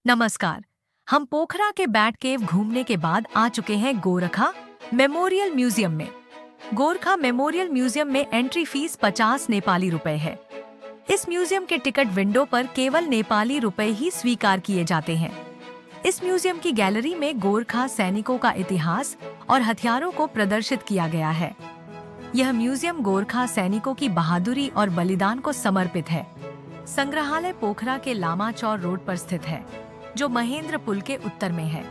नमस्कार। हम पोखरा के बैट केव घूमने के बाद आ चुके हैं गोरखा मेमोरियल म्यूजियम में। गोरखा मेमोरियल म्यूजियम में एंट्री फीस 50 नेपाली रुपए है। इस म्यूजियम के टिकट विंडो पर केवल नेपाली रुपए ही स्वीकार किए जाते हैं। इस म्यूजियम की गैलरी में गोरखा सैनिकों का इतिहास और हथियारों को प्रदर्शित किया गया है। यह म्यूजियम गोरखा सैनिकों की बहादुरी और बलिदान को समर्पित है। संग्रहालय पोखरा के लामाचौर रोड पर स्थित है, जो महेंद्र पुल के उत्तर में है।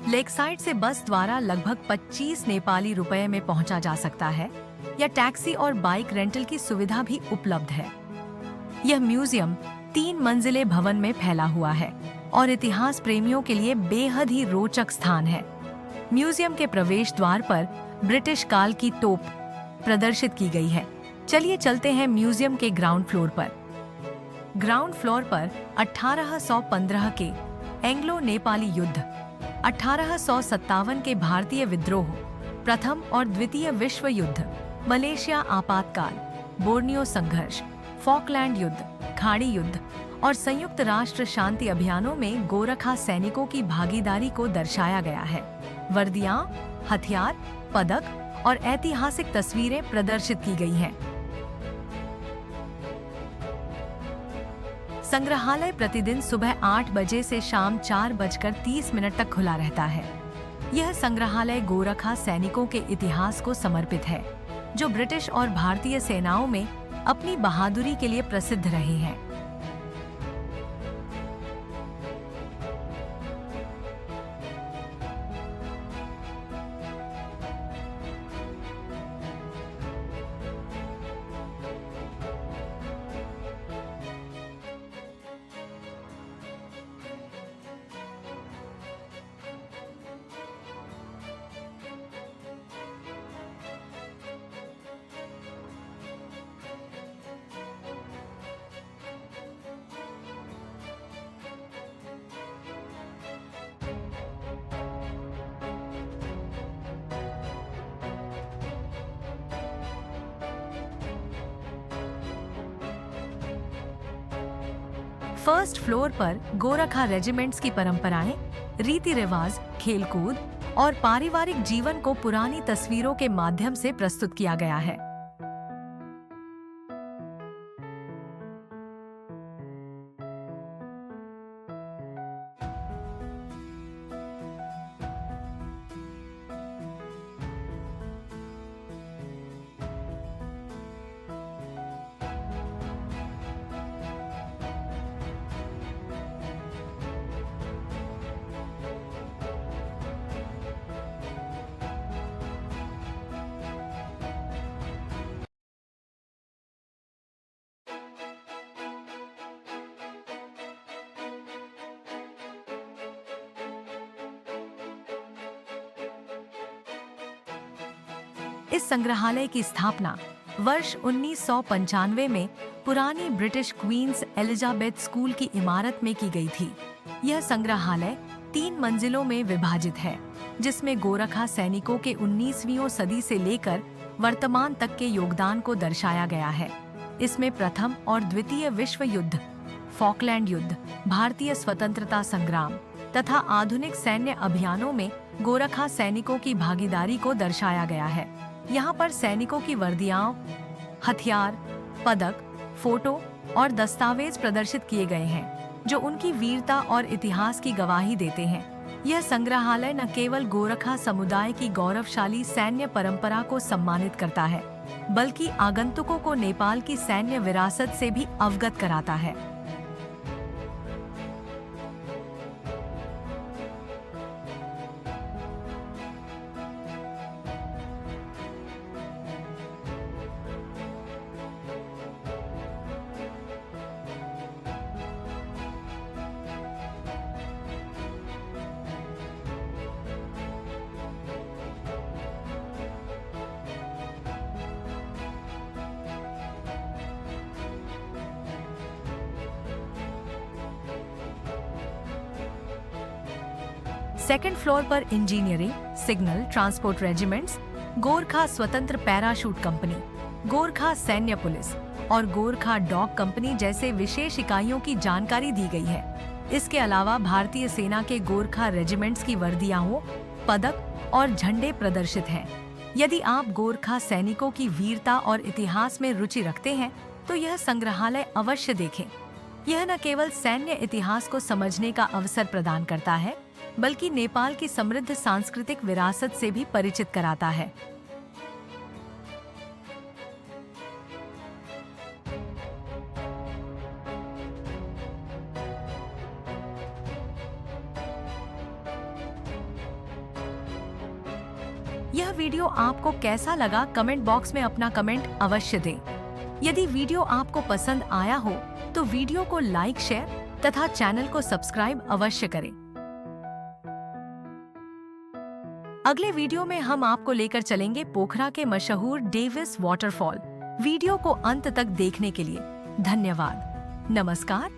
लेक साइड से बस द्वारा लगभग 25 नेपाली रुपए में पहुंचा जा सकता है या टैक्सी और बाइक रेंटल की सुविधा भी उपलब्ध है। यह म्यूजियम 3 मंजिले भवन में फैला हुआ है और इतिहास प्रेमियों के लिए बेहद ही रोचक स्थान है। म्यूजियम के प्रवेश द्वार पर ब्रिटिश काल की तोप प्रदर्शित की गई है। चलिए चलते हैं म्यूजियम के ग्राउंड फ्लोर पर। ग्राउंड फ्लोर पर 1815 के एंग्लो नेपाली युद्ध, 1857 के भारतीय विद्रोह, प्रथम और द्वितीय विश्व युद्ध, मलेशिया आपातकाल, बोर्नियो संघर्ष, फॉकलैंड युद्ध, खाड़ी युद्ध और संयुक्त राष्ट्र शांति अभियानों में गोरखा सैनिकों की भागीदारी को दर्शाया गया है। वर्दियां, हथियार, पदक और ऐतिहासिक तस्वीरें प्रदर्शित की गई हैं। संग्रहालय प्रतिदिन सुबह 8 बजे से शाम 4:30 तक खुला रहता है। यह संग्रहालय गोरखा सैनिकों के इतिहास को समर्पित है, जो ब्रिटिश और भारतीय सेनाओं में अपनी बहादुरी के लिए प्रसिद्ध रहे हैं। फर्स्ट फ्लोर पर गोरखा रेजिमेंट्स की परंपराएं, रीति रिवाज, खेलकूद और पारिवारिक जीवन को पुरानी तस्वीरों के माध्यम से प्रस्तुत किया गया है। इस संग्रहालय की स्थापना वर्ष 1995 में पुरानी ब्रिटिश क्वींस एलिजाबेथ स्कूल की इमारत में की गई थी। यह संग्रहालय 3 मंजिलों में विभाजित है, जिसमें गोरखा सैनिकों के 19वीं सदी से लेकर वर्तमान तक के योगदान को दर्शाया गया है। इसमें प्रथम और द्वितीय विश्व युद्ध, फॉकलैंड युद्ध, भारतीय स्वतंत्रता संग्राम तथा आधुनिक सैन्य अभियानों में गोरखा सैनिकों की भागीदारी को दर्शाया गया है। यहाँ पर सैनिकों की वर्दियां, हथियार, पदक, फोटो और दस्तावेज प्रदर्शित किए गए हैं, जो उनकी वीरता और इतिहास की गवाही देते हैं। यह संग्रहालय न केवल गोरखा समुदाय की गौरवशाली सैन्य परंपरा को सम्मानित करता है, बल्कि आगंतुकों को नेपाल की सैन्य विरासत से भी अवगत कराता है। सेकंड फ्लोर पर engineering, signal, transport regiments, Gorkha स्वतंत्र पैराशूट कंपनी, गोरखा सैन्य पुलिस और गोरखा डॉग कंपनी जैसे विशेष इकाइयों की जानकारी दी गई है। इसके अलावा भारतीय सेना के गोरखा रेजिमेंट्स की वर्दियां हो, पदक और झंडे प्रदर्शित हैं। यदि आप गोरखा सैनिकों की वीरता और इतिहास में रुचि रखते हैं तो यह संग्रहालय अवश्य देखें। यह न केवल सैन्य इतिहास को समझने का अवसर प्रदान करता है, बल्कि नेपाल की समृद्ध सांस्कृतिक विरासत से भी परिचित कराता है। यह वीडियो आपको कैसा लगा, कमेंट बॉक्स में अपना कमेंट अवश्य दें। यदि वीडियो आपको पसंद आया हो तो वीडियो को लाइक, शेयर तथा चैनल को सब्सक्राइब अवश्य करें। अगले वीडियो में हम आपको लेकर चलेंगे पोखरा के मशहूर डेविस वाटरफॉल। वीडियो को अंत तक देखने के लिए धन्यवाद। नमस्कार।